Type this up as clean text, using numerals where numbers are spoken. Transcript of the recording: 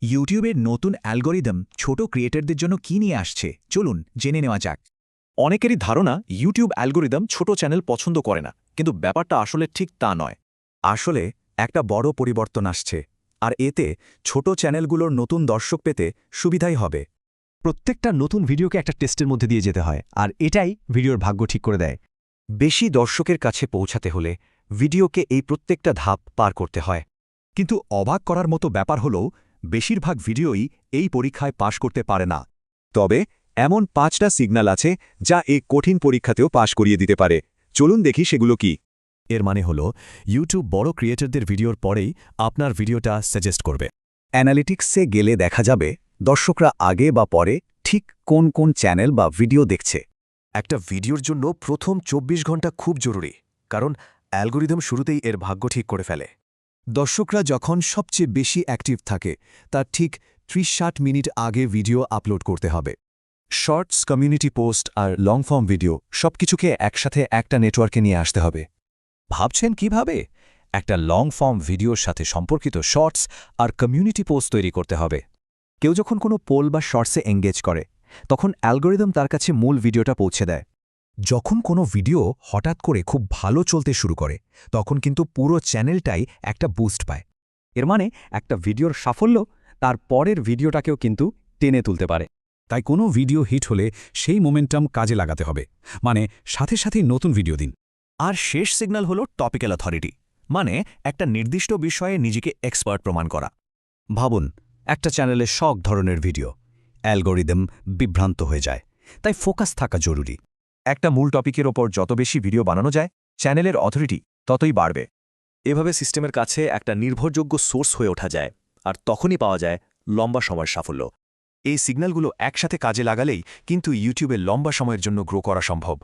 ইউটিউবের নতুন অ্যালগরিদম ছোট ক্রিয়েটরদের জন্য কী নিয়ে আসছে চলুন জেনে নেওয়া যাক। অনেকেরই ধারণা ইউটিউব অ্যালগোরিদম ছোট চ্যানেল পছন্দ করে না, কিন্তু ব্যাপারটা আসলে ঠিক তা নয়। আসলে একটা বড় পরিবর্তন আসছে, আর এতে ছোট চ্যানেলগুলোর নতুন দর্শক পেতে সুবিধাই হবে। প্রত্যেকটা নতুন ভিডিওকে একটা টেস্টের মধ্যে দিয়ে যেতে হয়, আর এটাই ভিডিওর ভাগ্য ঠিক করে দেয়। বেশি দর্শকের কাছে পৌঁছাতে হলে ভিডিওকে এই প্রত্যেকটা ধাপ পার করতে হয়। কিন্তু অবাক করার মতো ব্যাপার হল, বেশিরভাগ ভিডিওই এই পরীক্ষায় পাশ করতে পারে না। তবে এমন 5টা সিগন্যাল আছে যা এই কঠিন পরীক্ষাতেও পাশ করিয়ে দিতে পারে। চলুন দেখি সেগুলো কি। এর মানে হল ইউটিউব বড় ক্রিয়েটরদের ভিডিওর পরেই আপনার ভিডিওটা সাজেস্ট করবে। অ্যানালিটিক্সে গেলে দেখা যাবে দর্শকরা আগে বা পরে ঠিক কোন কোন চ্যানেল বা ভিডিও দেখছে। একটা ভিডিওর জন্য প্রথম 24 ঘন্টা খুব জরুরি, কারণ অ্যালগোরিদম শুরুতেই এর ভাগ্য ঠিক করে ফেলে। দর্শকরা যখন সবচেয়ে বেশি অ্যাক্টিভ থাকে তার ঠিক 30-60 মিনিট আগে ভিডিও আপলোড করতে হবে। শর্টস, কমিউনিটি পোস্ট আর লং ফর্ম ভিডিও সবকিছুকে একসাথে একটা নেটওয়ার্কে নিয়ে আসতে হবে। ভাবছেন কিভাবে? একটা লং ফর্ম ভিডিওর সাথে সম্পর্কিত শর্টস আর কমিউনিটি পোস্ট তৈরি করতে হবে। কেউ যখন কোনো পোল বা শর্টসে এঙ্গেজ করে, তখন অ্যালগোরিদম তার কাছে মূল ভিডিওটা পৌঁছে দেয়। যখন কোনো ভিডিও হঠাৎ করে খুব ভালো চলতে শুরু করে, তখন কিন্তু পুরো চ্যানেলটাই একটা বুস্ট পায়। এর মানে একটা ভিডিওর সাফল্য তার পরের ভিডিওটাকেও কিন্তু টেনে তুলতে পারে। তাই কোনো ভিডিও হিট হলে সেই মোমেন্টাম কাজে লাগাতে হবে, মানে সাথে সাথেই নতুন ভিডিও দিন। আর শেষ সিগন্যাল হল টপিক্যাল অথরিটি, মানে একটা নির্দিষ্ট বিষয়ে নিজেকে এক্সপার্ট প্রমাণ করা। ভাবুন, একটা চ্যানেলে সব ধরনের ভিডিও, অ্যালগোরিদম বিভ্রান্ত হয়ে যায়। তাই ফোকাস থাকা জরুরি। একটা মূল টপিকের ওপর যত বেশি ভিডিও বানানো যায়, চ্যানেলের অথরিটি ততই বাড়বে। এভাবে সিস্টেমের কাছে একটা নির্ভরযোগ্য সোর্স হয়ে ওঠা যায়, আর তখনই পাওয়া যায় লম্বা সময়ের সাফল্য। এই সিগন্যালগুলো একসাথে কাজে লাগালেই কিন্তু ইউটিউবে লম্বা সময়ের জন্য গ্রো করা সম্ভব।